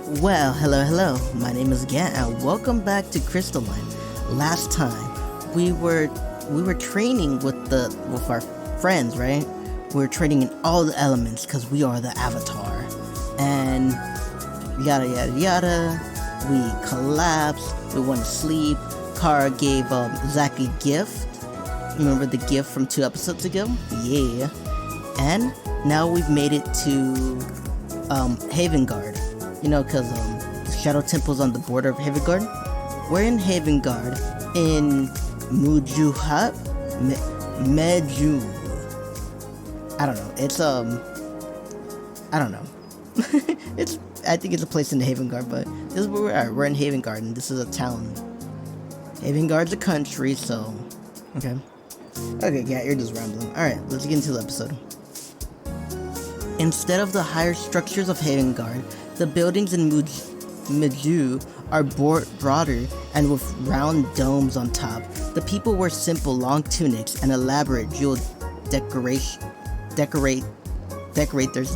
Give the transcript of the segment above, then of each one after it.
Well, hello. My name is Gant, and welcome back to Crystalline. Last time, we were training with our friends, right? We were training in all the elements because we are the Avatar, and yada yada yada. We collapsed. We went to sleep. Kara gave Zach a gift. Remember the gift from 2 episodes ago? Yeah. And now we've made it to Havengard. You know, because Shadow Temple's on the border of Havengard. We're in Havengard in Mujuhat? Meju. I don't know. It's I don't know. I think it's a place in Havengard, but this is where we're at. We're in Havengard, and this is a town. Havengard's a country, so okay. Okay, yeah, you're just rambling. Alright, let's get into the episode. Instead of the higher structures of Havengard, the buildings in Meju are broader and with round domes on top. The people wear simple long tunics and elaborate jeweled decorate their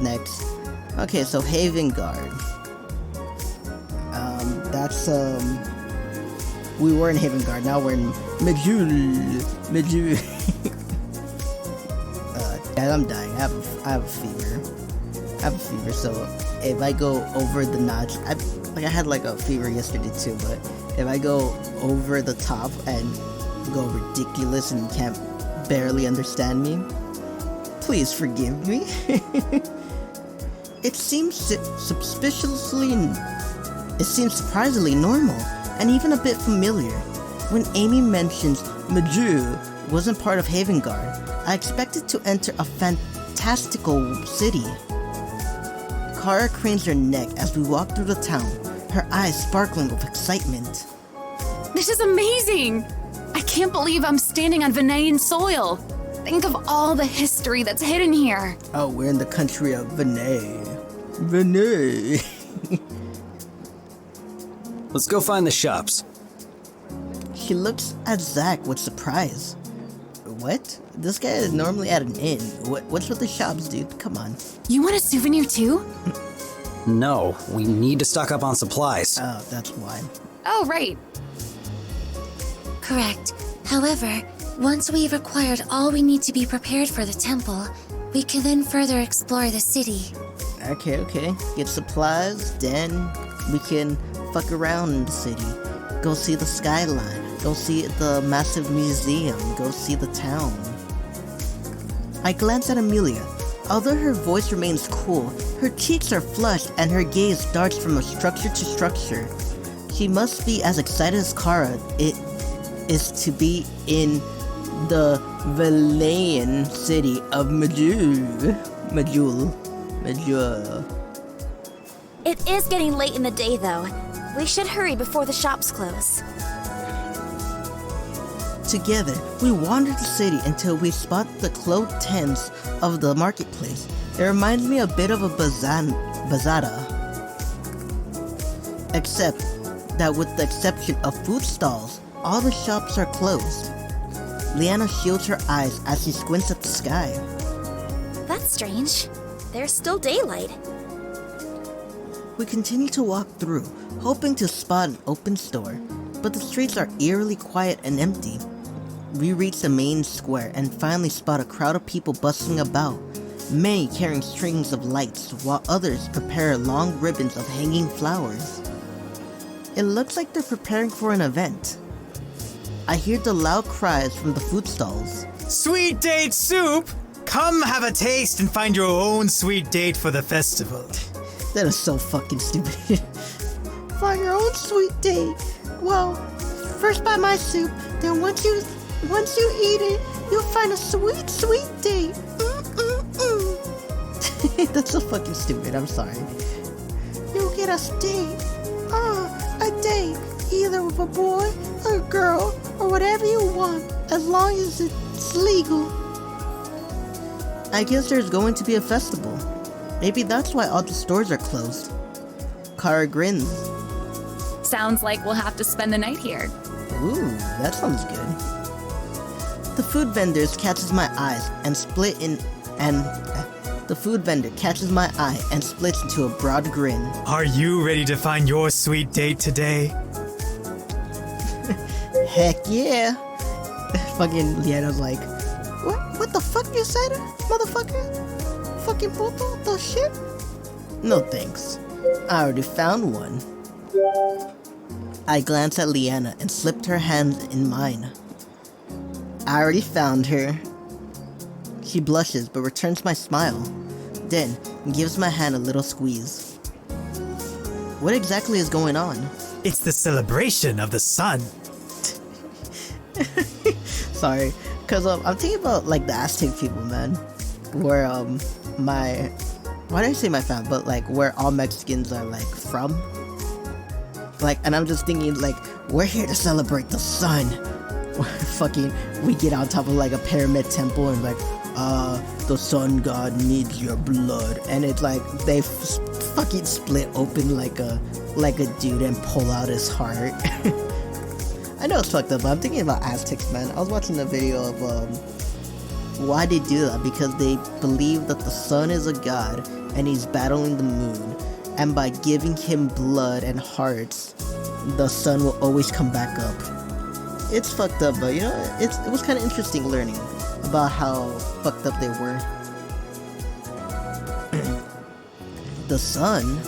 necks. Okay, so Havengard. We were in Havengard, now we're in Meju. I'm dying. I have a fever. So if I go over the notch, I had like a fever yesterday too. But if I go over the top and go ridiculous and you can't barely understand me, please forgive me. It seems surprisingly normal and even a bit familiar. When Amy mentions Meju wasn't part of Havengard, I expected to enter a fantastical city. Kara cranes her neck as we walk through the town, her eyes sparkling with excitement. This is amazing! I can't believe I'm standing on Venean soil. Think of all the history that's hidden here. Oh, we're in the country of Vene. Vene. Let's go find the shops. She looks at Zach with surprise. What? This guy is normally at an inn. What's with the shops, dude? Come on. You want a souvenir too? No, we need to stock up on supplies. Oh, that's why. Oh, right. Correct. However, once we've acquired all we need to be prepared for the temple, we can then further explore the city. Okay. Get supplies, then we can fuck around in the city. Go see the skyline. Go see the massive museum. Go see the town. I glance at Amelia. Although her voice remains cool, her cheeks are flushed and her gaze darts from a structure to structure. She must be as excited as Kara is to be in the Valayan city of Meju. It is getting late in the day, though. We should hurry before the shops close. Together, we wander the city until we spot the clothed tents of the marketplace. It reminds me a bit of a bazada. Except that with the exception of food stalls, all the shops are closed. Leanna shields her eyes as she squints at the sky. That's strange. There's still daylight. We continue to walk through, hoping to spot an open store, but the streets are eerily quiet and empty. We reach the main square and finally spot a crowd of people bustling about, many carrying strings of lights while others prepare long ribbons of hanging flowers. It looks like they're preparing for an event. I hear the loud cries from the food stalls. Sweet date soup! Come have a taste and find your own sweet date for the festival. That is so fucking stupid. Find your own sweet date. Well, first buy my soup, then once you eat it, you'll find a sweet, sweet date. That's so fucking stupid, I'm sorry. You'll get a date. A date. Either with a boy, or a girl, or whatever you want, as long as it's legal. I guess there's going to be a festival. Maybe that's why all the stores are closed. Kara grins. Sounds like we'll have to spend the night here. Ooh, that sounds good. The food vendors catches my eyes and split in, and The food vendor catches my eye and splits into a broad grin. Are you ready to find your sweet date today? Heck yeah. Fucking Leanna's like, what the fuck you said, motherfucker? Fucking puto, the shit? No thanks. I already found one. I glanced at Leanna and slipped her hand in mine. I already found her. She blushes but returns my smile, then gives my hand a little squeeze. What exactly is going on? It's the celebration of the sun. Sorry, cause I'm thinking about like the Aztec people, man. Where why did I say my fam? But like where all Mexicans are like from. Like, and I'm just thinking like we're here to celebrate the sun. Fucking, we get on top of like a pyramid temple and like, the sun god needs your blood, and it's like they fucking split open like a dude and pull out his heart. I know it's fucked up, but I'm thinking about Aztecs, man. I was watching a video of why they do that, because they believe that the sun is a god and he's battling the moon, and by giving him blood and hearts, the sun will always come back up. It's fucked up, but you know, it was kind of interesting learning about how fucked up they were. The sun?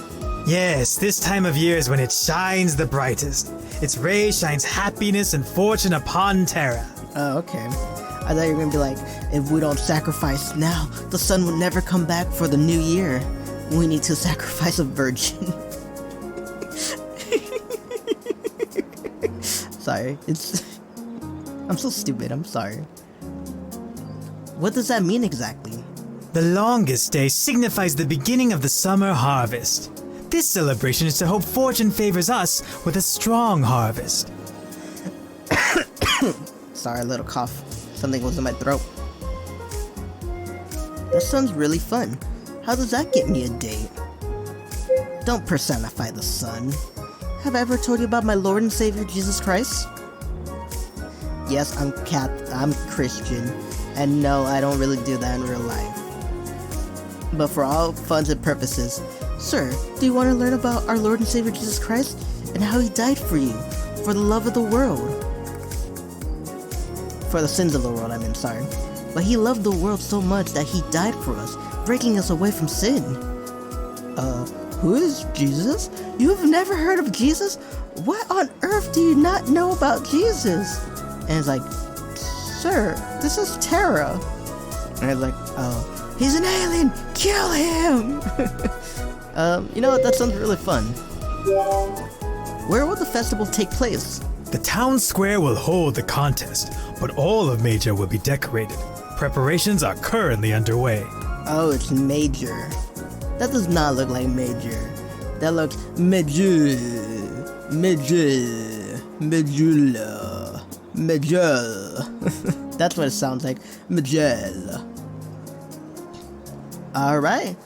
Yes, this time of year is when it shines the brightest. Its ray shines happiness and fortune upon Terra. Oh, okay. I thought you were gonna be like, if we don't sacrifice now, the sun will never come back for the new year. We need to sacrifice a virgin. Sorry, I'm so stupid, I'm sorry. What does that mean exactly? The longest day signifies the beginning of the summer harvest. This celebration is to hope fortune favors us with a strong harvest. Sorry, a little cough. Something was in my throat. That sounds really fun. How does that get me a date? Don't personify the sun. Have I ever told you about my Lord and Savior Jesus Christ? Yes, I'm Christian, and no, I don't really do that in real life. But for all funs and purposes, sir, do you want to learn about our Lord and Savior Jesus Christ and how he died for you, for the love of the world? For the sins of the world, sorry. But he loved the world so much that he died for us, breaking us away from sin. Who is Jesus? You have never heard of Jesus? What on earth do you not know about Jesus? And it's like, sir, this is Terra. And it's like, oh, he's an alien, kill him! You know what, that sounds really fun. Where will the festival take place? The town square will hold the contest, but all of Major will be decorated. Preparations are currently underway. Oh, it's Major. That does not look like Major. That looks Major. That's what it sounds like. Major. Alright.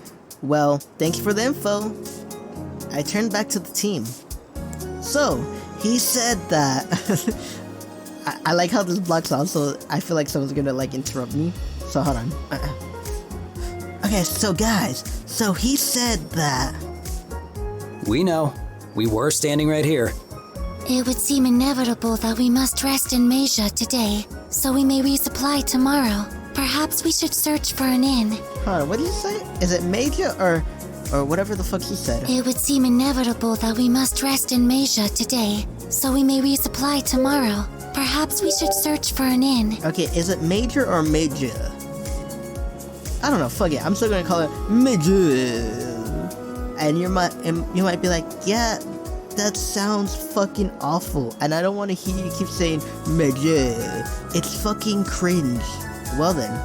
Well, thank you for the info. I turned back to the team. So, he said that... I like how this block sounds, so I feel like someone's gonna like interrupt me. So hold on. Okay, so guys, so he said that... We know. We were standing right here. It would seem inevitable that we must rest in Mage today, so we may resupply tomorrow. Perhaps we should search for an inn. Hold on, what did you say? Is it Major or whatever the fuck he said? It would seem inevitable that we must rest in Mage today, so we may resupply tomorrow. Perhaps we should search for an inn. Okay, is it Major or Major? I don't know, fuck it, I'm still gonna call it Major. And you might be like, yeah, that sounds fucking awful, and I don't want to hear you keep saying Major. It's fucking cringe. Well then,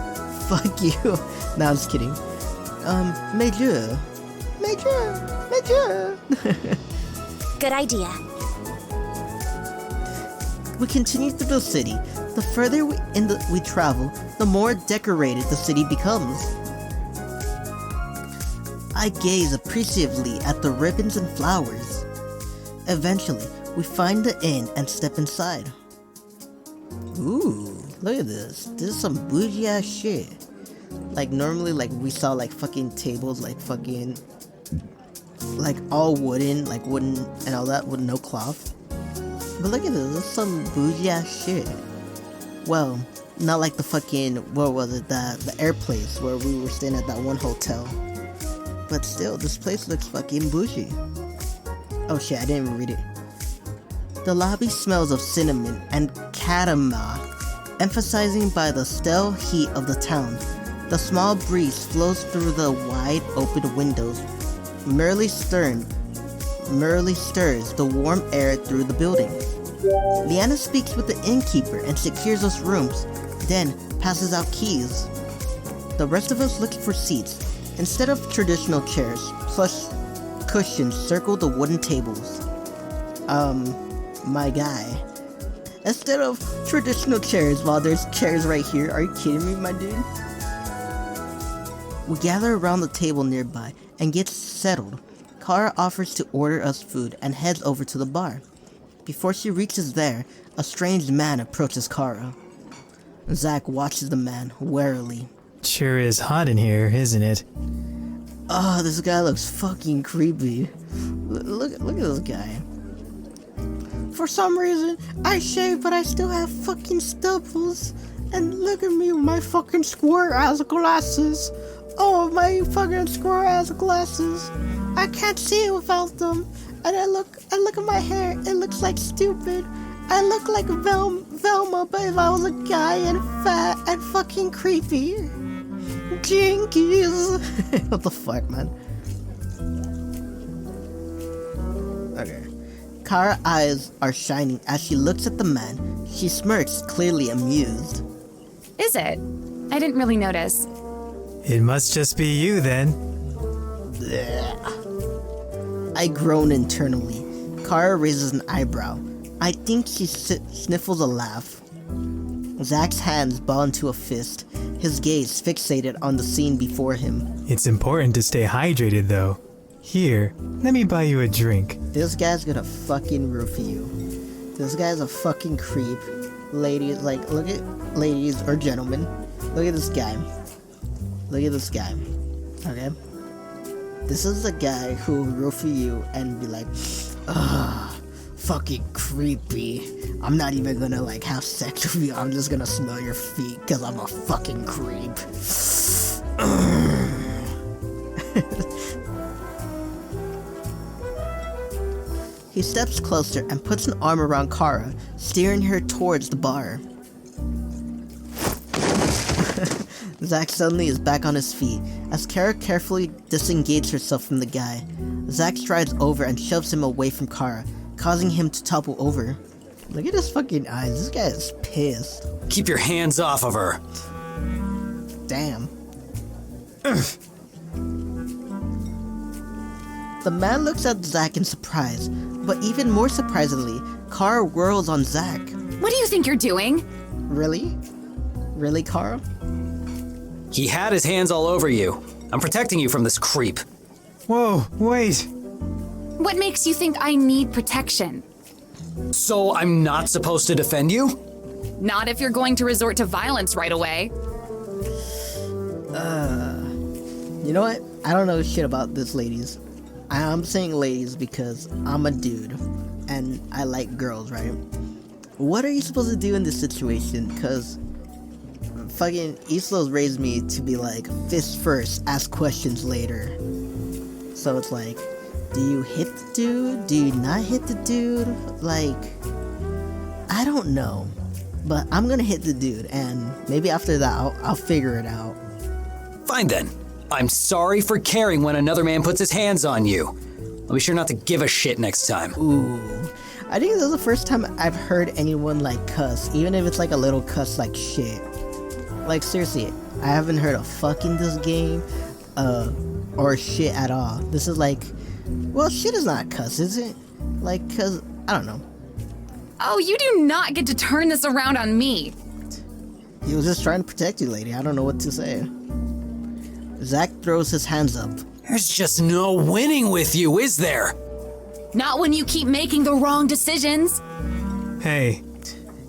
fuck you. No, I'm just kidding. Major. Good idea. We continue through the city. The further we travel, the more decorated the city becomes. I gaze appreciatively at the ribbons and flowers. Eventually, we find the inn and step inside. Ooh, look at this. This is some bougie ass shit. Like normally, like we saw like fucking tables, like fucking, like all wooden, like wooden and all that with no cloth. But look at this is some bougie ass shit. Well, not like the fucking, what was it, the air place where we were staying at that one hotel. But still, this place looks fucking bougie. Oh shit, I didn't even read it. The lobby smells of cinnamon and cadama, emphasizing by the stale heat of the town. The small breeze flows through the wide open windows, merrily stirs the warm air through the building. Leanna speaks with the innkeeper and secures us rooms, then passes out keys. The rest of us look for seats. Instead of traditional chairs, plush cushions circle the wooden tables. My guy. Instead of traditional chairs, while there's chairs right here, are you kidding me, my dude? We gather around the table nearby and get settled. Kara offers to order us food and heads over to the bar. Before she reaches there, a strange man approaches Kara. Zach watches the man warily. Sure is hot in here, isn't it? Oh, this guy looks fucking creepy. Look at this guy. For some reason, I shave, but I still have fucking stubbles. And look at me with my fucking square ass glasses. Oh, my fucking square ass glasses. I can't see it without them. And I look at my hair. It looks like stupid. I look like Velma, but if I was a guy and fat and fucking creepy. Jinkies. What the fuck, man? Okay. Kara's eyes are shining as she looks at the man. She smirks, clearly amused. Is it? I didn't really notice. It must just be you then. Blech. I groan internally. Kara raises an eyebrow. I think she sniffles a laugh. Zach's hands ball into a fist, his gaze fixated on the scene before him. It's important to stay hydrated though. Here, let me buy you a drink. This guy's gonna fucking roofie you. This guy's a fucking creep. Ladies, like, look at, ladies or gentlemen, look at this guy. Look at this guy. Okay? This is the guy who will roofie you and be like, ugh, fucking creepy. I'm not even gonna like have sex with you. I'm just gonna smell your feet because I'm a fucking creep. He steps closer and puts an arm around Kara, steering her towards the bar. Zach suddenly is back on his feet as Kara carefully disengages herself from the guy. Zach strides over and shoves him away from Kara, causing him to topple over. Look at his fucking eyes. This guy is pissed. Keep your hands off of her. Damn. The man looks at Zach in surprise, but even more surprisingly, Kara whirls on Zach. What do you think you're doing? Really? Really, Kara? He had his hands all over you. I'm protecting you from this creep. Whoa, wait. What makes you think I need protection? So I'm not supposed to defend you? Not if you're going to resort to violence right away. You know what? I don't know shit about this, ladies. I'm saying ladies because I'm a dude and I like girls, right? What are you supposed to do in this situation? Because fucking Islo's raised me to be like, fist first, ask questions later. So it's like, do you hit the dude? Do you not hit the dude? Like, I don't know. But I'm gonna hit the dude and maybe after that I'll figure it out. Fine then. I'm sorry for caring when another man puts his hands on you. I'll be sure not to give a shit next time. Ooh. I think this is the first time I've heard anyone like cuss, even if it's like a little cuss like shit. Like seriously, I haven't heard a fuck in this game, or shit at all. This is like, well, shit is not cuss, is it? Like, cause, I don't know. Oh, you do not get to turn this around on me. He was just trying to protect you, lady. I don't know what to say. Zach throws his hands up. There's just no winning with you, is there? Not when you keep making the wrong decisions. Hey,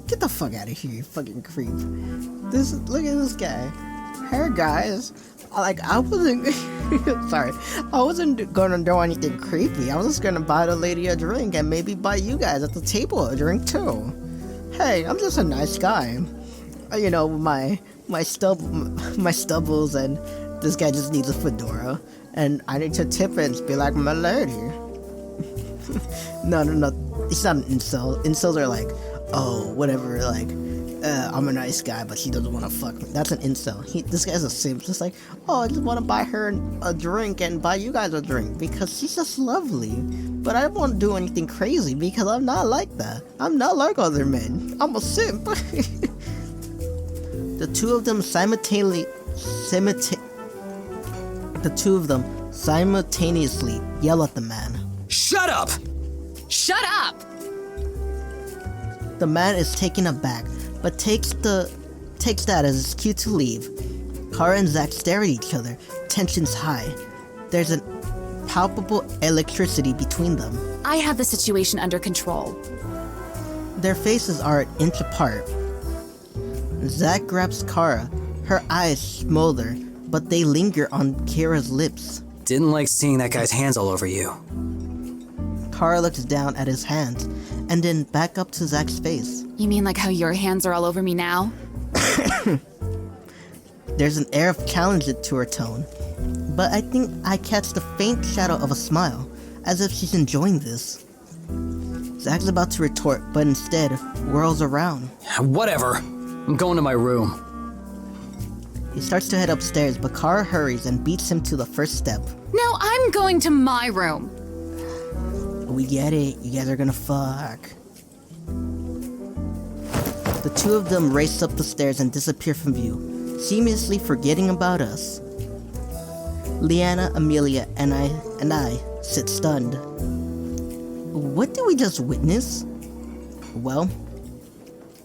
Get the fuck out of here, you fucking creep. Look at this guy. Hey guys, I wasn't, sorry, I wasn't gonna do anything creepy. I was just gonna buy the lady a drink and maybe buy you guys at the table a drink too. Hey, I'm just a nice guy. You know, my stubbles, and this guy just needs a fedora, and I need to tip it and be like, my lady. No, it's not an incel. Incels are like, oh, whatever, like, I'm a nice guy, but she doesn't want to fuck me. That's an incel. This guy's a simp. Just like, oh, I just want to buy her a drink and buy you guys a drink because she's just lovely. But I don't want to do anything crazy because I'm not like that. I'm not like other men. I'm a simp. The two of them simultaneously yell at the man. Shut up! Shut up! The man is taken aback, but takes that as his cue to leave. Kara and Zack stare at each other, tensions high. There's a palpable electricity between them. I have the situation under control. Their faces are an inch apart. Zack grabs Kara. Her eyes smolder, but they linger on Kara's lips. Didn't like seeing that guy's hands all over you. Kara looks down at his hands, and then back up to Zack's face. You mean like how your hands are all over me now? There's an air of challenge to her tone, but I think I catch the faint shadow of a smile, as if she's enjoying this. Zack's about to retort, but instead whirls around. Whatever. I'm going to my room. He starts to head upstairs, but Kara hurries and beats him to the first step. No, I'm going to my room. We get it, you guys are gonna fuck. The two of them race up the stairs and disappear from view, seamlessly forgetting about us. Leanna, Amelia, and I sit stunned. What did we just witness? Well,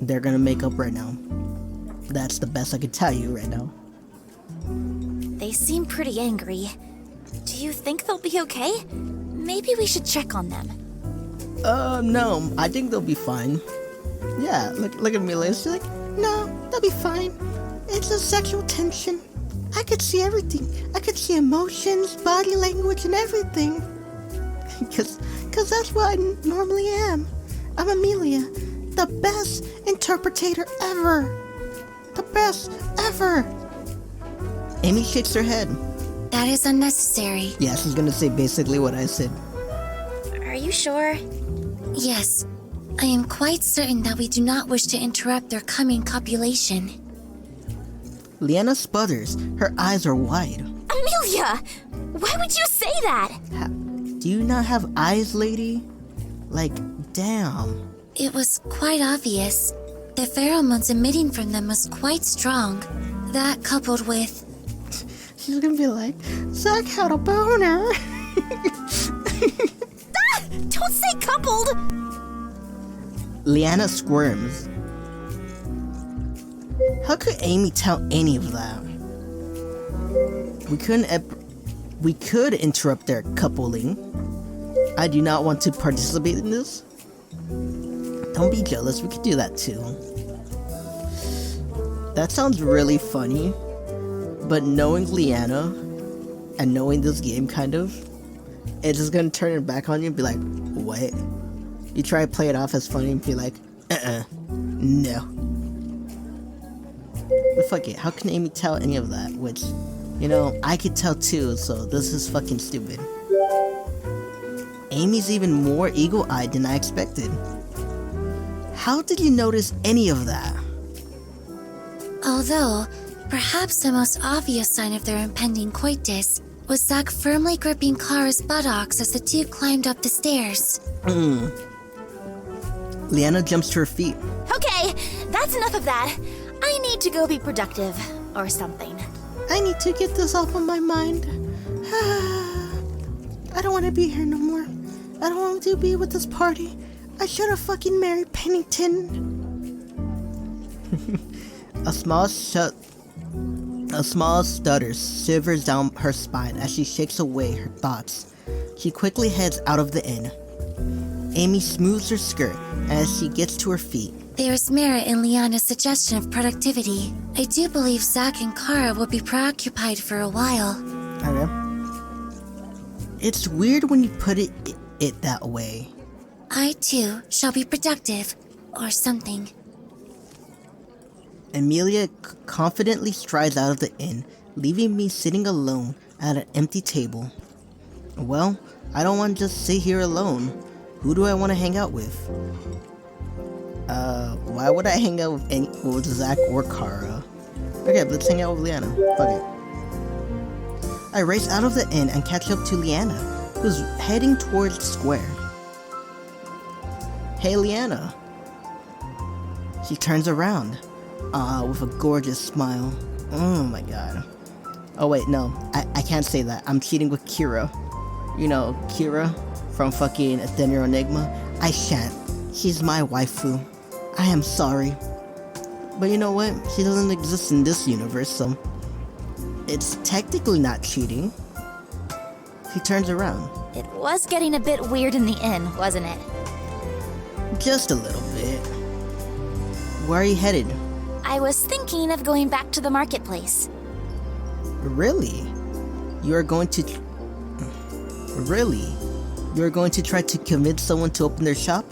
they're gonna make up right now. That's the best I can tell you right now. They seem pretty angry. Do you think they'll be okay? Maybe we should check on them. No, I think they'll be fine. Yeah, look at Amelia. She's like, no, they'll be fine. It's a sexual tension. I could see everything. I could see emotions, body language, and everything. Cause that's what I normally am. I'm Amelia, the best interpreter ever. The best ever. Amy shakes her head. That is unnecessary. Yeah, she's gonna say basically what I said. Are you sure? Yes, I am quite certain that we do not wish to interrupt their coming copulation. Leanna sputters. Her eyes are wide. Amelia! Why would you say that? Do you not have eyes, lady? Like, damn. It was quite obvious. The pheromones emitting from them was quite strong. That coupled with... She's gonna be like, Zack had a boner. Don't say coupled! Leanna squirms. How could Amy tell any of that? We could interrupt their coupling. I do not want to participate in this. Don't be jealous, we could do that too. That sounds really funny, but knowing Leanna and knowing this game kind of, it's just gonna turn it back on you and be like, what? You try to play it off as funny and be like, no. But fuck it, how can Amy tell any of that? Which, you know, I could tell too, so this is fucking stupid. Amy's even more eagle-eyed than I expected. How did you notice any of that? Although, perhaps the most obvious sign of their impending coitus was Zack firmly gripping Kara's buttocks as the two climbed up the stairs. Leanna jumps to her feet. Okay, that's enough of that. I need to go be productive, or something. I need to get this off of my mind. I don't want to be here no more. I don't want to be with this party. I should have fucking married Pennington. A small stutter shivers down her spine as she shakes away her thoughts. She quickly heads out of the inn. Amy smooths her skirt, and as she gets to her feet, There's merit in Leanna's suggestion of productivity. I do believe Zach and Kara will be preoccupied for a while. Okay. It's weird when you put it that way. I, too, shall be productive. Or something. Amelia confidently strides out of the inn, leaving me sitting alone at an empty table. Well, I don't want to just sit here alone. Who do I want to hang out with? Why would I hang out with Zach or Kara? Okay, let's hang out with Leanna. Fuck it. I race out of the inn and catch up to Leanna, who's heading towards the square. Hey, Leanna. She turns around, with a gorgeous smile. Oh my god. Oh wait, no, I can't say that. I'm cheating with Kira. You know, Kira from fucking Athena Enigma. I shan't. She's my waifu. I am sorry. But you know what? She doesn't exist in this universe, so it's technically not cheating. She turns around. It was getting a bit weird in the inn, wasn't it? Just a little bit. Where are you headed? I was thinking of going back to the marketplace. Really? You're going to try to convince someone to open their shop?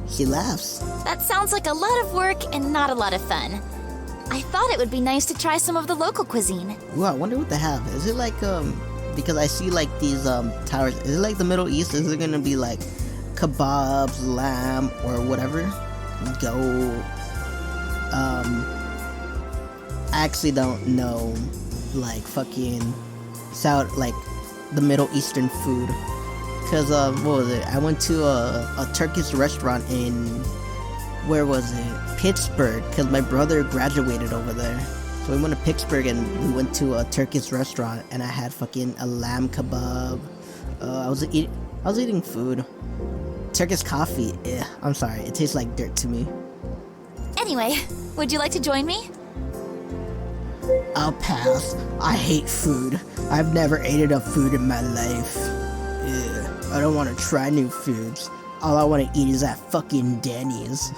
She laughs. That sounds like a lot of work and not a lot of fun. I thought it would be nice to try some of the local cuisine. Ooh, I wonder what they have. Is it like, because I see like these, towers. Is it like the Middle East? Is it gonna be like kebabs, lamb, or whatever? I actually don't know, like, fucking, like, the Middle Eastern food. Cause, what was it? I went to a Turkish restaurant in, where was it? Pittsburgh, cause my brother graduated over there. So we went to Pittsburgh and we went to a Turkish restaurant and I had fucking a lamb kebab. I was eating food. Turkish coffee, I'm sorry, it tastes like dirt to me. Anyway, would you like to join me? I'll pass. I hate food. I've never ate enough food in my life. I don't want to try new foods. All I want to eat is that fucking Denny's.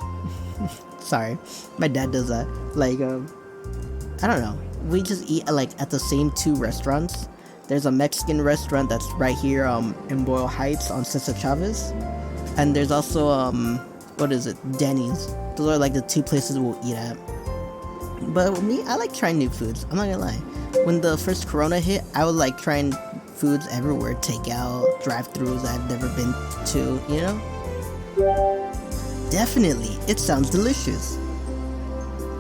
Sorry, my dad does that. Like, I don't know. We just eat like at the same two restaurants. There's a Mexican restaurant that's right here in Boyle Heights on Cesar Chavez. And there's also, what is it? Denny's. Those are like the two places we'll eat at. But with me, I like trying new foods. I'm not gonna lie. When the first Corona hit, I was like trying foods everywhere. Takeout, drive-thrus I've never been to, you know? Definitely, it sounds delicious.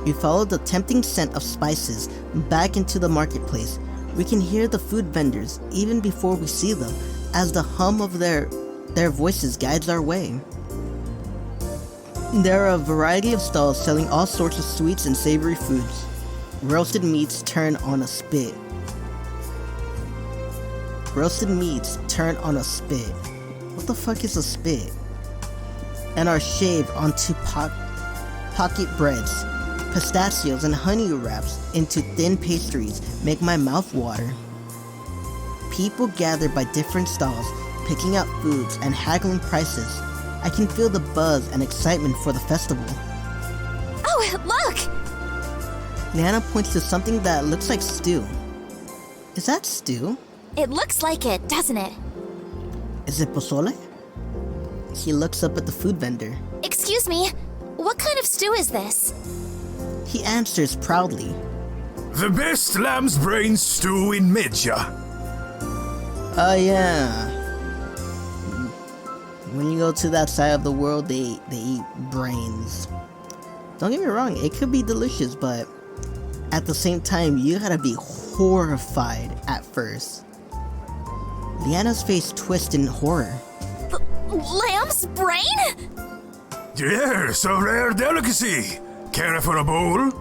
We follow the tempting scent of spices back into the marketplace. We can hear the food vendors even before we see them, as the hum of their voices guides our way. There are a variety of stalls selling all sorts of sweets and savory foods. Roasted meats turn on a spit. Roasted meats turn on a spit. What the fuck is a spit? And are shaved onto pocket breads. Pistachios and honey wraps into thin pastries make my mouth water. People gather by different stalls, picking out foods and haggling prices. I can feel the buzz and excitement for the festival. Oh, look! Leanna points to something that looks like stew. Is that stew? It looks like it, doesn't it? Is it pozole? She looks up at the food vendor. Excuse me, what kind of stew is this? He answers proudly. The best lamb's brain stew in Medja. Oh yeah. When you go to that side of the world, they eat brains. Don't get me wrong, it could be delicious, but at the same time, you gotta be horrified at first. Leanna's face twists in horror. Lamb's brain? Yes, a rare delicacy. Care for a bowl?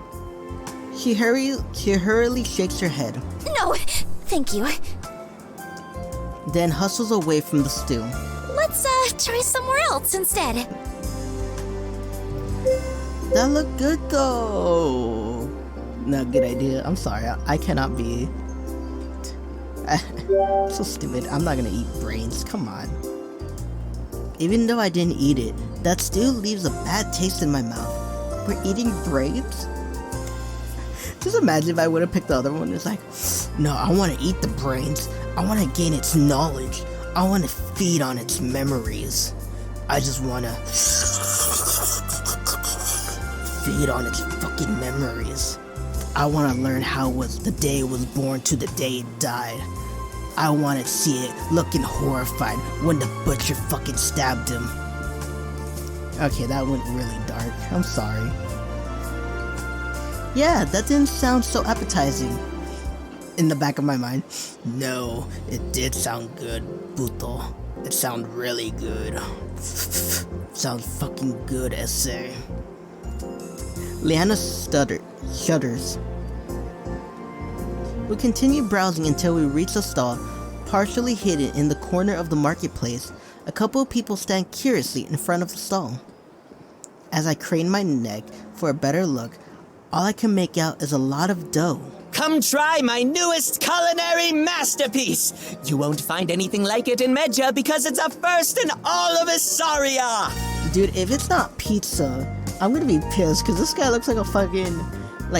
She hurriedly shakes her head, No, thank you. then hustles away from the stew. Let's try somewhere else instead. That looked good though. Not a good idea. I'm sorry. I cannot be. So stupid. I'm not gonna eat brains. Come on. Even though I didn't eat it, that still leaves a bad taste in my mouth. We're eating brains? Just imagine if I would have picked the other one. It's like, no, I want to eat the brains. I want to gain its knowledge. I want to feed on its memories. I just want to feed on its fucking memories. I want to learn how was the day it was born to the day it died. I want to see it looking horrified when the butcher fucking stabbed him. Okay, that went really dark. I'm sorry. Yeah, that didn't sound so appetizing. In the back of my mind, no, it did sound good, puto. It sounded really good. Sounds fucking good, essay. Leanna shudders. We continue browsing until we reach a stall, partially hidden in the corner of the marketplace. A couple of people stand curiously in front of the stall. As I crane my neck for a better look, all I can make out is a lot of dough. Come try my newest culinary masterpiece! You won't find anything like it in Medja because it's a first in all of Isaria! Dude, if it's not pizza, I'm gonna be pissed because this guy looks like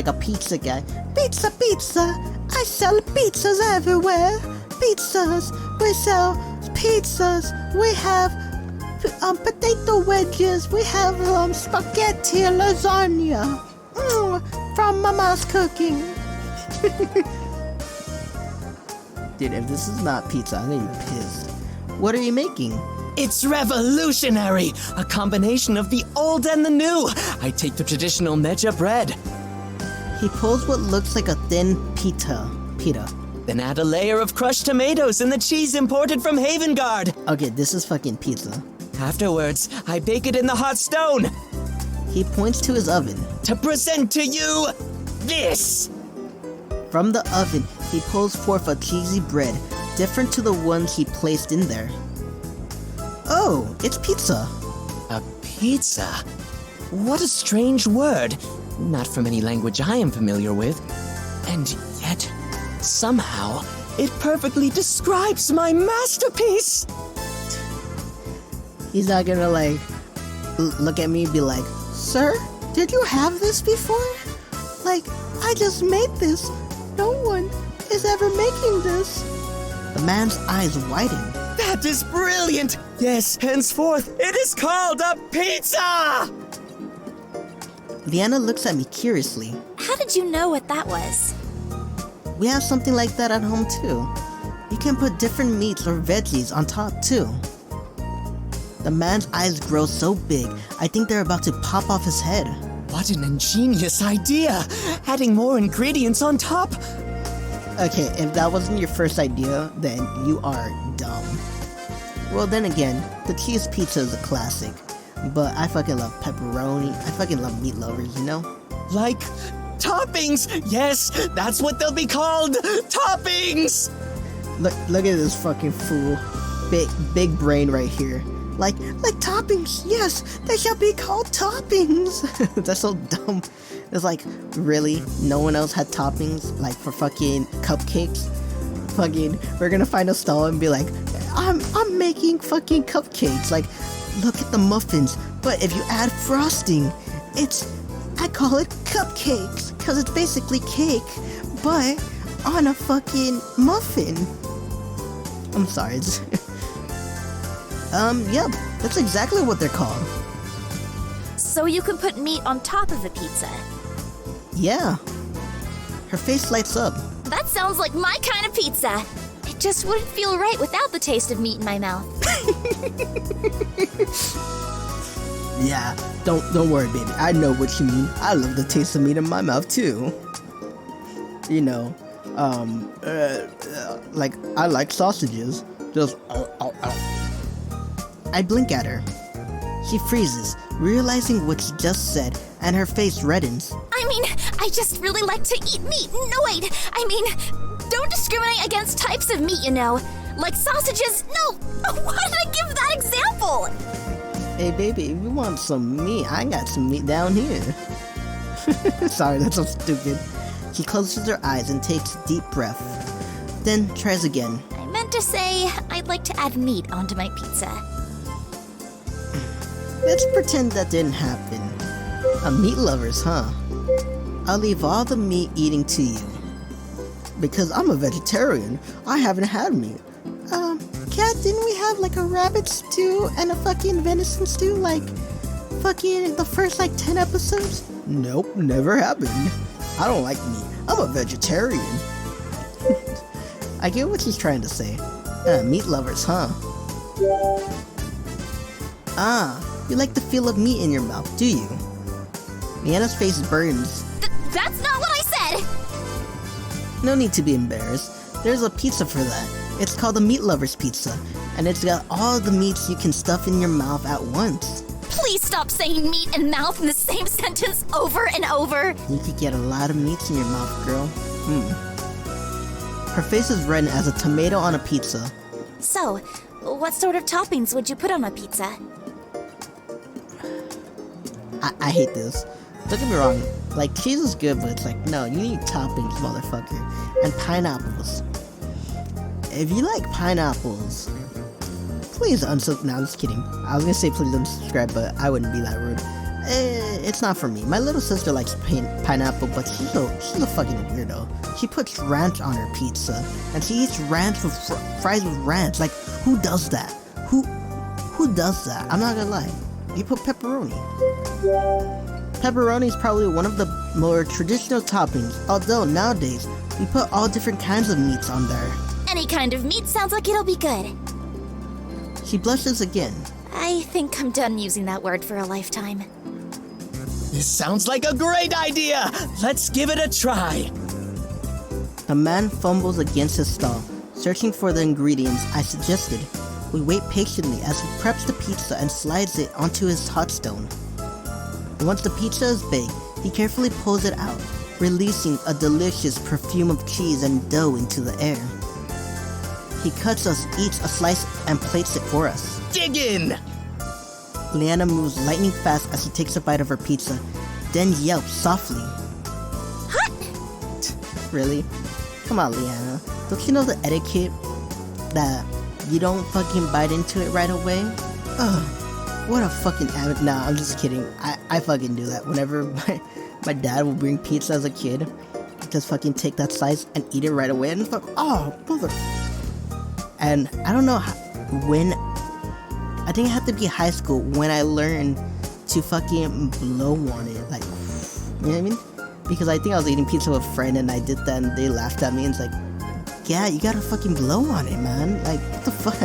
a pizza guy. Pizza, pizza! I sell pizzas everywhere! Pizzas! We sell pizzas! We have potato wedges! We have spaghetti and lasagna! From Mama's cooking! Dude, if this is not pizza, I'm gonna be pissed. What are you making? It's revolutionary! A combination of the old and the new! I take the traditional Medja bread. He pulls what looks like a thin pita. Then add a layer of crushed tomatoes and the cheese imported from Havengard. Okay, this is fucking pizza. Afterwards, I bake it in the hot stone. He points to his oven. To present to you this! From the oven, he pulls forth a cheesy bread, different to the ones he placed in there. Oh, it's pizza. A pizza? What a strange word. Not from any language I am familiar with. And yet, somehow, it perfectly describes my masterpiece. He's not gonna look at me and be like, "Sir, did you have this before? I just made this. No one is ever making this." The man's eyes widen. That is brilliant! Yes, henceforth, it is called a pizza! Leanna looks at me curiously. How did you know what that was? We have something like that at home too. You can put different meats or veggies on top too. The man's eyes grow so big, I think they're about to pop off his head. What an ingenious idea! Adding more ingredients on top! Okay, if that wasn't your first idea, then you are dumb. Well, then again, the cheese pizza is a classic. But I fucking love pepperoni. I fucking love meat lovers, you know? Like toppings! Yes, that's what they'll be called! Toppings! Look at this fucking fool. Big brain right here. Like toppings, yes, they shall be called toppings. That's so dumb. It's like, really? No one else had toppings? Like for fucking cupcakes? Fucking, we're gonna find a stall and be like, I'm making fucking cupcakes. Like, look at the muffins. But if you add frosting, I call it cupcakes. Cause it's basically cake, but on a fucking muffin. I'm sorry. Yeah, that's exactly what they're called. So you can put meat on top of the pizza. Yeah. Her face lights up. That sounds like my kind of pizza. It just wouldn't feel right without the taste of meat in my mouth. Yeah, don't worry, baby. I know what you mean. I love the taste of meat in my mouth too. You know, like I like sausages. Just I blink at her. She freezes, realizing what she just said, and her face reddens. I mean, I just really like to eat meat. No, wait. I mean, don't discriminate against types of meat, you know. Like sausages. No, why did I give that example? Hey, baby, if you want some meat, I got some meat down here. Sorry, that's so stupid. She closes her eyes and takes a deep breath. Then tries again. I meant to say I'd like to add meat onto my pizza. let's pretend that didn't happen. Meat lovers, huh? I'll leave all the meat eating to you. Because I'm a vegetarian, I haven't had meat. Cat, didn't we have like a rabbit stew and a fucking venison stew like fucking the first like 10 episodes? Nope, never happened. I don't like meat. I'm a vegetarian. I get what she's trying to say. Meat lovers, huh? You like the feel of meat in your mouth, do you? Leanna's face burns. That's not what I said! No need to be embarrassed. There's a pizza for that. It's called the Meat Lovers Pizza, and it's got all the meats you can stuff in your mouth at once. Please stop saying meat and mouth in the same sentence over and over. You could get a lot of meats in your mouth, girl. Her face is red as a tomato on a pizza. So, what sort of toppings would you put on a pizza? I hate this. Don't get me wrong, like, cheese is good, but it's like, no, you need toppings, motherfucker. And pineapples. If you like pineapples, please unsubscribe. No, I'm just kidding. I was gonna say please unsubscribe, but I wouldn't be that rude. It's not for me. My little sister likes pineapple, but she's a fucking weirdo. She puts ranch on her pizza, and she eats ranch with fries with ranch. Like, who does that? Who does that? I'm not gonna lie. You put pepperoni. Pepperoni is probably one of the more traditional toppings, although nowadays we put all different kinds of meats on there. Any kind of meat sounds like it'll be good. She blushes again. I think I'm done using that word for a lifetime. This sounds like a great idea! Let's give it a try! A man fumbles against his stall, searching for the ingredients I suggested. We wait patiently as he preps the pizza and slides it onto his hot stone. Once the pizza is baked, he carefully pulls it out, releasing a delicious perfume of cheese and dough into the air. He cuts us each a slice and plates it for us. Dig in! Leanna moves lightning fast as she takes a bite of her pizza, then yelps softly. Hot! Really? Come on, Leanna. Don't you know the etiquette? That you don't fucking bite into it right away? Ugh, what a fucking Nah, I'm just kidding. I fucking do that. Whenever my dad will bring pizza as a kid, just fucking take that slice and eat it right away and fuck, oh, mother. And I don't know when, I think it had to be high school when I learned to fucking blow on it, like, you know what I mean? Because I think I was eating pizza with a friend and I did that and they laughed at me and it's like, yeah, you gotta fucking blow on it, man. Like, what the fuck?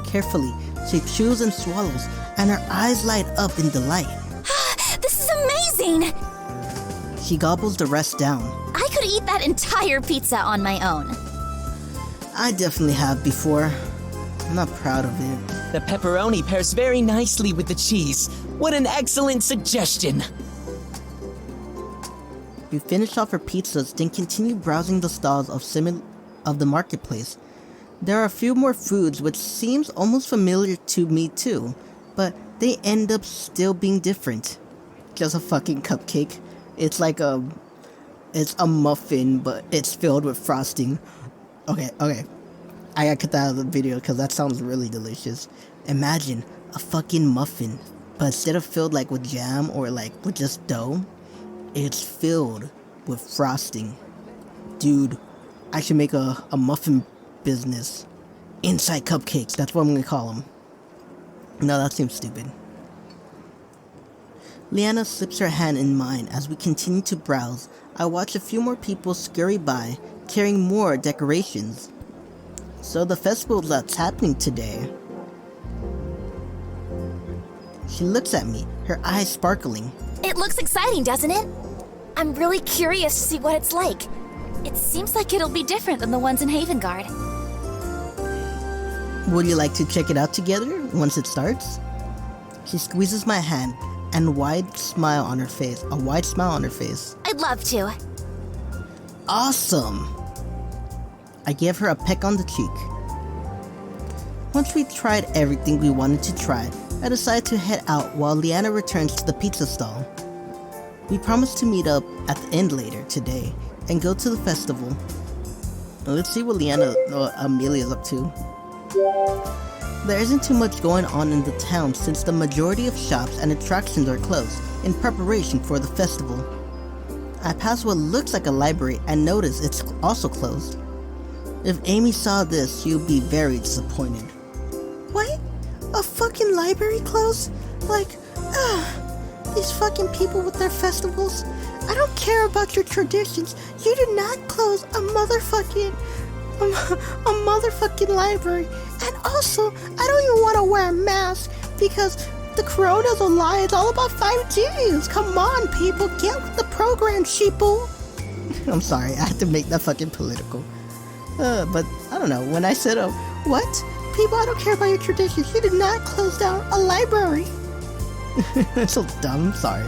Carefully, she chews and swallows and her eyes light up in delight. This is amazing! She gobbles the rest down. I could eat that entire pizza on my own. I definitely have before. I'm not proud of it. The pepperoni pairs very nicely with the cheese. What an excellent suggestion! We finish off our pizzas, then continue browsing the stalls of the marketplace. There are a few more foods which seems almost familiar to me too, but they end up still being different. Just a fucking cupcake. It's like it's a muffin, but it's filled with frosting. Okay. I gotta cut that out of the video because that sounds really delicious. Imagine a fucking muffin, but instead of filled like with jam or like with just dough, it's filled with frosting. Dude, I should make a muffin business. Inside cupcakes, that's what I'm gonna call them. No, that seems stupid. Leanna slips her hand in mine as we continue to browse. I watch a few more people scurry by, carrying more decorations. So the festival that's happening today. She looks at me, her eyes sparkling. It looks exciting, doesn't it? I'm really curious to see what it's like. It seems like it'll be different than the ones in Havengard. Would you like to check it out together once it starts? She squeezes my hand and a wide smile on her face. I'd love to. Awesome! I gave her a peck on the cheek. Once we tried everything we wanted to try, I decided to head out while Leanna returns to the pizza stall. We promised to meet up at the end later today and go to the festival. Let's see what Amelia's up to. There isn't too much going on in the town since the majority of shops and attractions are closed in preparation for the festival. I pass what looks like a library and notice it's also closed. If Amy saw this, she would be very disappointed. What? A fucking library closed? Like, these fucking people with their festivals. I don't care about your traditions. You do not close a motherfucking library. And also, I don't even want to wear a mask because the corona's a lie. It's all about 5Gs. Come on, people, get with the program, sheeple. I'm sorry, I had to make that fucking political. But I don't know. When I said, what? People, I don't care about your traditions. You did not close down a library. It's so dumb, sorry.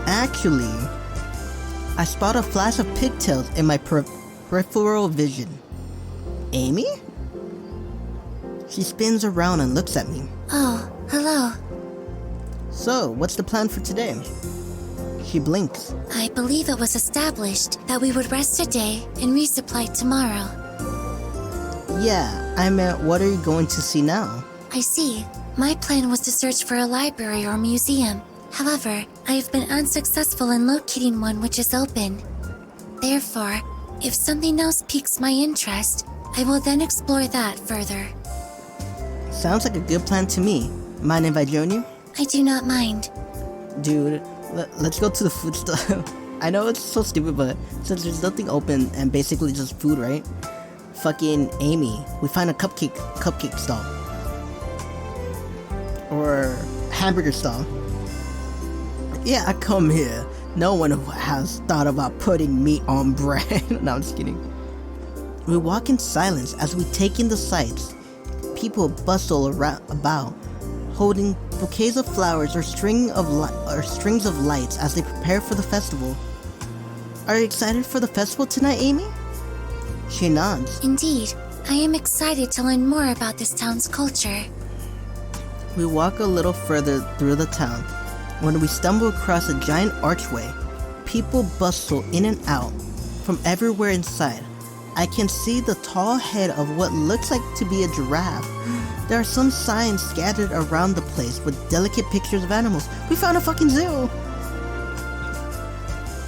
Actually, I spot a flash of pigtails in my peripheral vision. Amy? She spins around and looks at me. Oh, hello. So, what's the plan for today? She blinks. I believe it was established that we would rest today and resupply tomorrow. Yeah, I meant, what are you going to see now? I see. My plan was to search for a library or museum. However, I have been unsuccessful in locating one which is open. Therefore, if something else piques my interest, I will then explore that further. Sounds like a good plan to me. Mind if I join you? I do not mind. Dude, let's go to the food store. I know it's so stupid, but since there's nothing open and basically just food, right? Fucking Amy, we find a cupcake stall. Or hamburger stall. Yeah, I come here. No one has thought about putting meat on bread. No, I'm just kidding. We walk in silence as we take in the sights. People bustle about, holding bouquets of flowers or strings of lights as they prepare for the festival. Are you excited for the festival tonight, Amy? She nods. Indeed, I am excited to learn more about this town's culture. We walk a little further through the town when we stumble across a giant archway. People bustle in and out from everywhere inside. I can see the tall head of what looks like to be a giraffe. There are some signs scattered around the place with delicate pictures of animals. We found a fucking zoo!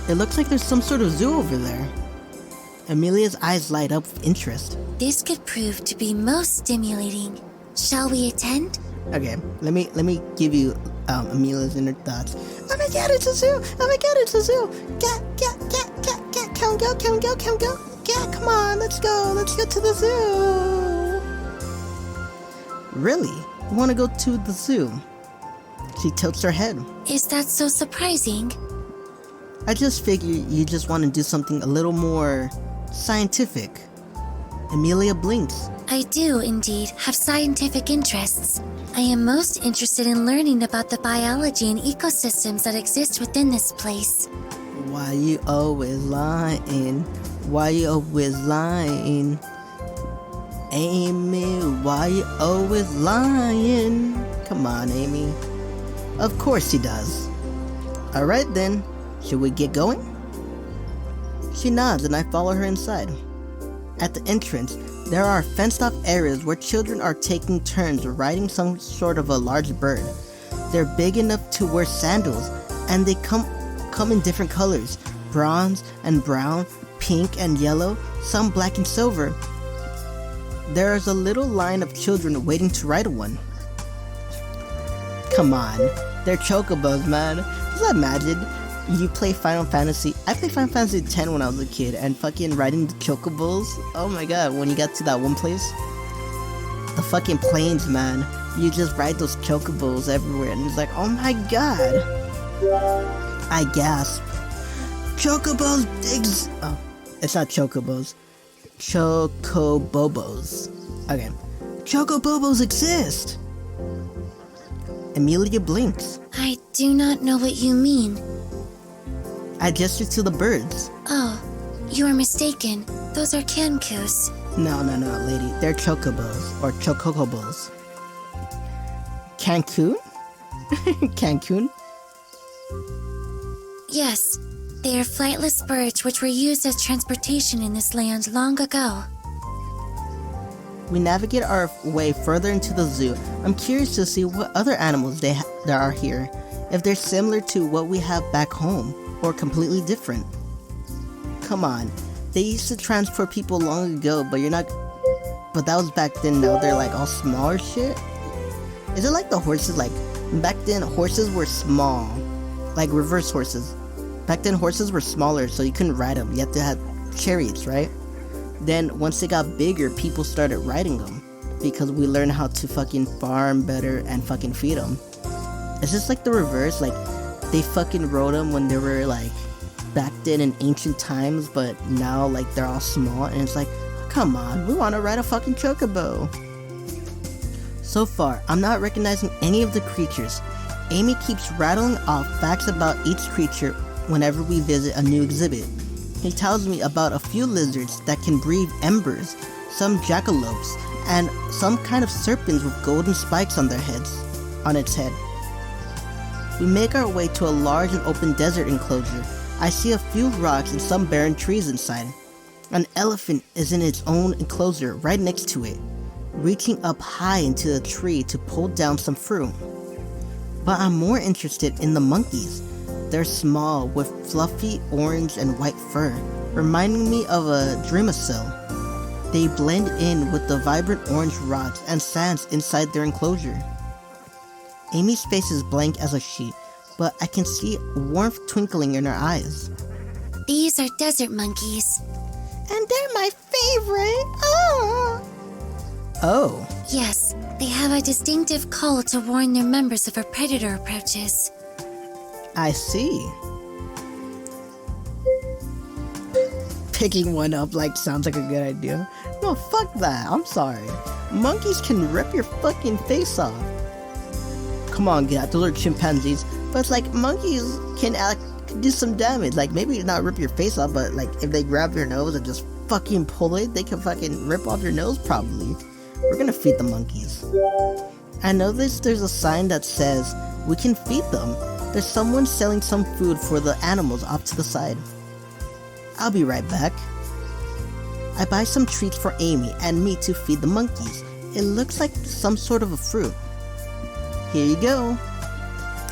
It looks like there's some sort of zoo over there. Amelia's eyes light up with interest. This could prove to be most stimulating. Shall we attend? Okay, let me give you Amelia's inner thoughts. Oh my god, it's a zoo! Oh my god, it's a zoo! Get, come go! Yeah, come on, let's go to the zoo! Really? You wanna go to the zoo? She tilts her head. Is that so surprising? I just figured you just want to do something a little more scientific. Amelia blinks. I do, indeed, have scientific interests. I am most interested in learning about the biology and ecosystems that exist within this place. Why you always lying? Why you always lying? Amy, why you always lying? Come on, Amy. Of course she does. Alright then, should we get going? She nods and I follow her inside. At the entrance, there are fenced-off areas where children are taking turns riding some sort of a large bird. They're big enough to wear sandals, and they come in different colors: bronze and brown, pink and yellow, some black and silver. There is a little line of children waiting to ride one. Come on, they're chocobos, man. Just imagine you play Final Fantasy. I played Final Fantasy X when I was a kid, and fucking riding the chocobos. Oh my god, when you got to that one place, the fucking plains, man. You just ride those chocobos everywhere, and it's like, oh my god. I gasp. Chocobos oh, it's not chocobos. Chocobobos. Okay. Chocobobos exist! Amelia blinks. I do not know what you mean. I gesture to the birds. Oh, you are mistaken. Those are cancus. No, lady. They're chocobos, or chocobos. Cancun? Cancun? Yes, they are flightless birds which were used as transportation in this land long ago. We navigate our way further into the zoo. I'm curious to see what other animals there are here, if they're similar to what we have back home, or completely different. Come on, they used to transport people long ago, but that was back then. Now they're like all smaller shit. Is it like the horses? Like back then horses were small, like reverse horses. Back then horses were smaller, so you couldn't ride them. You had to have chariots, right? Then once they got bigger, people started riding them because we learned how to fucking farm better and fucking feed them. It's just like the reverse, like they fucking rode them when they were like back then in ancient times, but now like they're all small, and it's like, come on, we want to ride a fucking chocobo. So far, I'm not recognizing any of the creatures. Amy keeps rattling off facts about each creature whenever we visit a new exhibit. He tells me about a few lizards that can breathe embers, some jackalopes, and some kind of serpents with golden spikes on its head. We make our way to a large and open desert enclosure. I see a few rocks and some barren trees inside. An elephant is in its own enclosure right next to it, reaching up high into the tree to pull down some fruit. But I'm more interested in the monkeys. They're small, with fluffy orange and white fur, reminding me of a dreamacell. They blend in with the vibrant orange rocks and sands inside their enclosure. Amy's face is blank as a sheet, but I can see warmth twinkling in her eyes. These are desert monkeys. And they're my favorite! Oh. Yes, they have a distinctive call to warn their members if a predator approaches. I see. Picking one up sounds like a good idea. No, fuck that. I'm sorry. Monkeys can rip your fucking face off. Come on, get out. Those are chimpanzees. But it's like monkeys can do some damage. Like maybe not rip your face off, but like if they grab your nose and just fucking pull it, they can fucking rip off your nose probably. We're gonna feed the monkeys. I noticed there's a sign that says we can feed them. There's someone selling some food for the animals off to the side. I'll be right back. I buy some treats for Amy and me to feed the monkeys. It looks like some sort of a fruit. Here you go.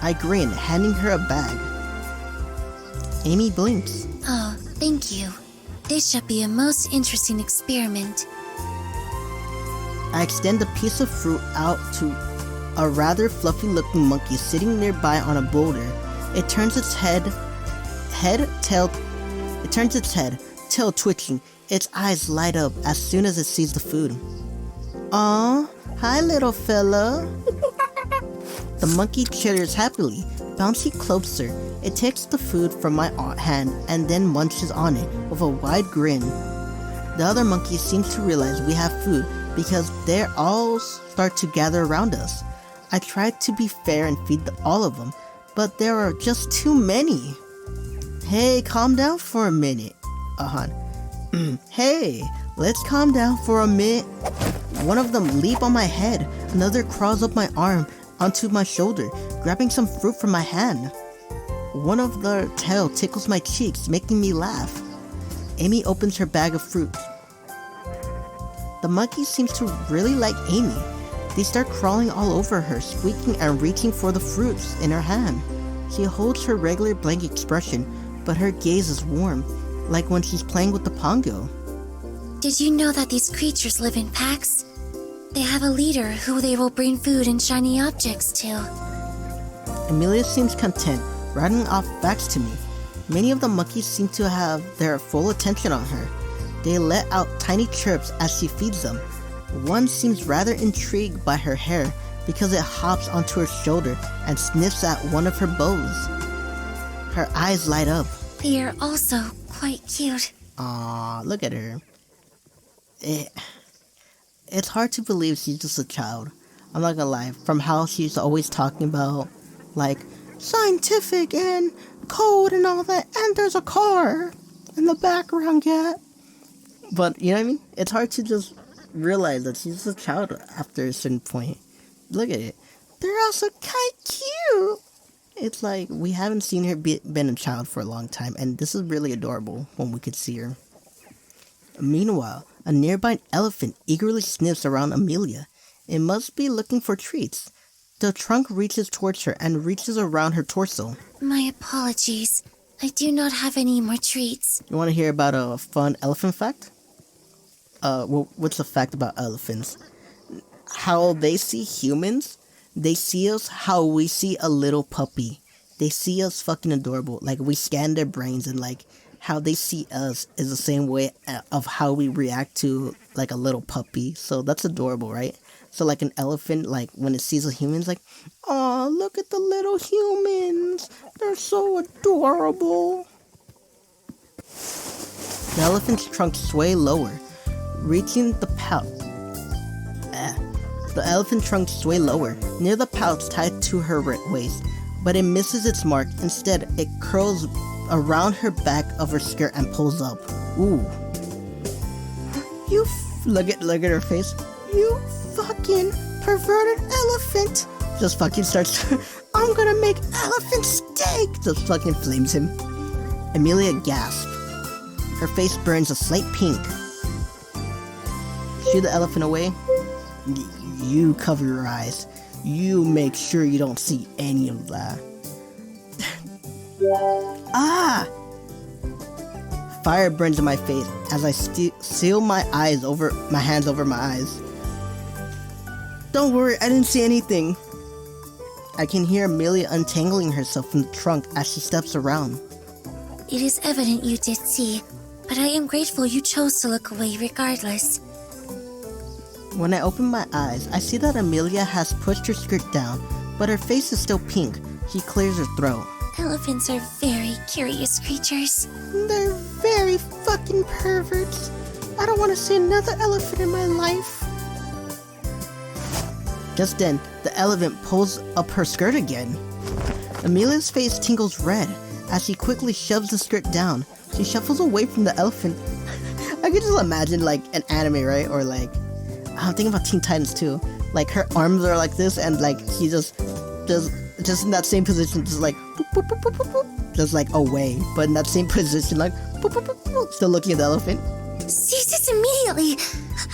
I grin, handing her a bag. Amy blinks. Oh, thank you. This should be a most interesting experiment. I extend a piece of fruit out to a rather fluffy looking monkey sitting nearby on a boulder. It turns its tail twitching. Its eyes light up as soon as it sees the food. Aw, hi little fella. The monkey chitters happily, bouncing closer. It takes the food from my hand and then munches on it with a wide grin. The other monkeys seem to realize we have food because they all start to gather around us. I tried to be fair and feed all of them, but there are just too many. Hey, calm down for a minute. Hey, let's calm down for a minute. One of them leap on my head. Another crawls up my arm onto my shoulder, grabbing some fruit from my hand. One of their tail tickles my cheeks, making me laugh. Amy opens her bag of fruit. The monkey seems to really like Amy. They start crawling all over her, squeaking and reaching for the fruits in her hand. She holds her regular blank expression, but her gaze is warm, like when she's playing with the pongo. Did you know that these creatures live in packs? They have a leader who they will bring food and shiny objects to. Amelia seems content, rattling off facts to me. Many of the monkeys seem to have their full attention on her. They let out tiny chirps as she feeds them. One seems rather intrigued by her hair because it hops onto her shoulder and sniffs at one of her bows. Her eyes light up. They are also quite cute. Aww, look at her. It's hard to believe she's just a child. I'm not gonna lie, from how she's always talking about, like, scientific and code and all that, and there's a car in the background, yeah. But, you know what I mean? It's hard to just realize that she's a child after a certain point. Look at it. They're also kind of cute. It's like, we haven't seen her been a child for a long time, and this is really adorable when we could see her. Meanwhile, a nearby elephant eagerly sniffs around Amelia. It must be looking for treats. The trunk reaches towards her and reaches around her torso. My apologies. I do not have any more treats. You want to hear about a fun elephant fact? What's the fact about elephants? How they see humans, they see us how we see a little puppy. They see us fucking adorable. Like, we scan their brains, and like how they see us is the same way of how we react to like a little puppy. So that's adorable, right? So like an elephant, like when it sees a human, it's like, oh, look at the little humans. They're so adorable. The elephant's trunk sway lower, reaching the pouch. The elephant trunk sway lower, near the pouch tied to her waist, but it misses its mark. Instead, it curls around her back of her skirt and pulls up. Ooh. Look at her face. You fucking perverted elephant. Just fucking starts, I'm gonna make elephant steak. Just fucking flames him. Amelia gasps. Her face burns a slight pink. Shoo the elephant away. You cover your eyes. You make sure you don't see any of that. Ah! Fire burns in my face as I seal my hands over my eyes. Don't worry, I didn't see anything. I can hear Amelia untangling herself from the trunk as she steps around. It is evident you did see, but I am grateful you chose to look away regardless. When I open my eyes, I see that Amelia has pushed her skirt down, but her face is still pink. She clears her throat. Elephants are very curious creatures. They're very fucking perverts. I don't want to see another elephant in my life. Just then, the elephant pulls up her skirt again. Amelia's face tingles red as she quickly shoves the skirt down. She shuffles away from the elephant. I could just imagine like an anime, right? Or like, I'm thinking about Teen Titans too. Like her arms are like this, and like she just in that same position, just like boop, boop, boop, boop, boop, boop, just like away, but in that same position, like boop, boop, boop, boop, still looking at the elephant. Cease this immediately!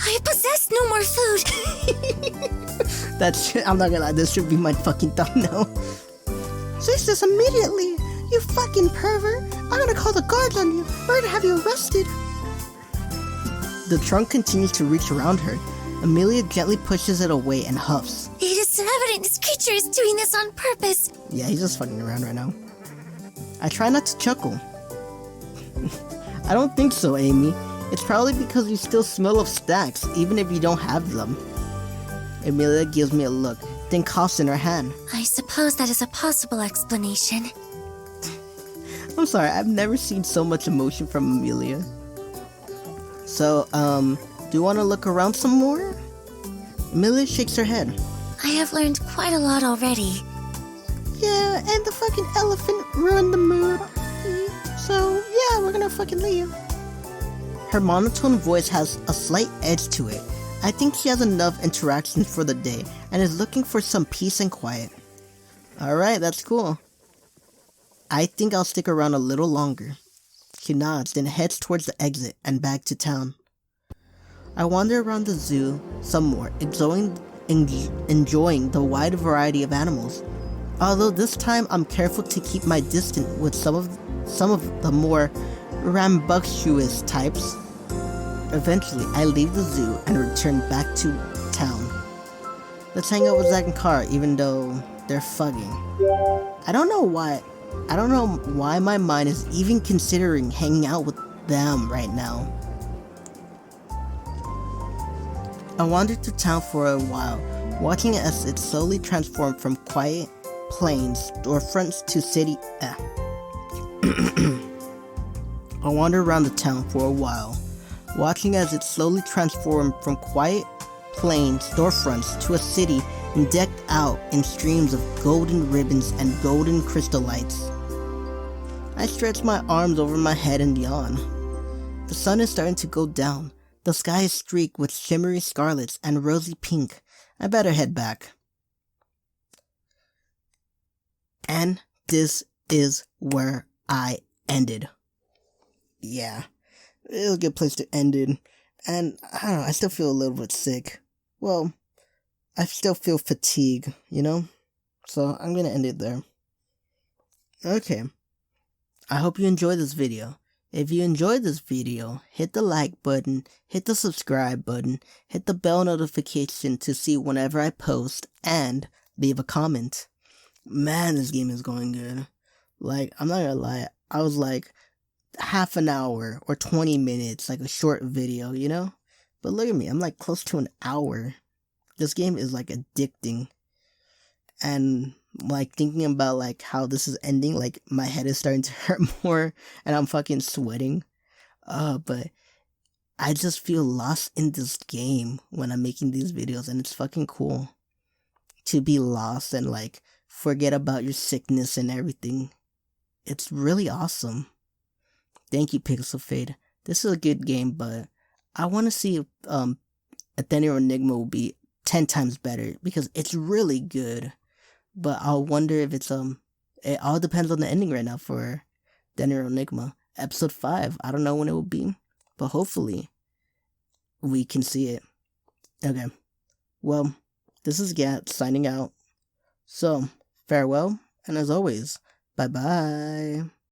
I possess no more food! That's, I'm not gonna lie, this should be my fucking thumbnail. Cease this immediately! You fucking pervert! I'm gonna call the guards on you! We're gonna have you arrested! The trunk continues to reach around her. Amelia gently pushes it away and huffs. It is evident this creature is doing this on purpose. Yeah, he's just fucking around right now. I try not to chuckle. I don't think so, Amy. It's probably because you still smell of stacks, even if you don't have them. Amelia gives me a look, then coughs in her hand. I suppose that is a possible explanation. I'm sorry, I've never seen so much emotion from Amelia. So, do you want to look around some more? Amelia shakes her head. I have learned quite a lot already. Yeah, and the fucking elephant ruined the mood. So, yeah, we're gonna fucking leave. Her monotone voice has a slight edge to it. I think she has enough interactions for the day and is looking for some peace and quiet. Alright, that's cool. I think I'll stick around a little longer. She nods, then heads towards the exit and back to town. I wander around the zoo some more, enjoying the wide variety of animals. Although this time I'm careful to keep my distance with some of the more rambunctious types. Eventually, I leave the zoo and return back to town. Let's hang out with Zach and Kara, even though they're fugging. I don't know why my mind is even considering hanging out with them right now. I wandered through town for a while, watching as it slowly transformed from quiet, plain storefronts to city. I wandered around the town for a while, watching as it slowly transformed from quiet, plain storefronts to a city decked out in streams of golden ribbons and golden crystal lights. I stretched my arms over my head and yawn. The sun is starting to go down. The sky is streaked with shimmery scarlets and rosy pink. I better head back. And this is where I ended. Yeah. It's a good place to end it. And I don't know, I still feel a little bit sick. Well, I still feel fatigue, you know? So I'm gonna end it there. Okay. I hope you enjoyed this video. If you enjoyed this video, hit the like button, hit the subscribe button, hit the bell notification to see whenever I post, and leave a comment. Man, this game is going good. Like, I'm not gonna lie, I was like half an hour or 20 minutes, like a short video, you know? But look at me, I'm like close to an hour. This game is like addicting. And like thinking about like how this is ending, like my head is starting to hurt more and I'm fucking sweating. But I just feel lost in this game when I'm making these videos, and it's fucking cool to be lost and like forget about your sickness and everything. It's really awesome. Thank you, PixelFade. This is a good game, but I want to see if Athena Enigma will be 10 times better, because it's really good. But I'll wonder if it's it all depends on the ending right now for Athena Enigma. Episode 5. I don't know when it will be, but hopefully we can see it. Okay. Well, this is Gat signing out. So, farewell, and as always, bye-bye.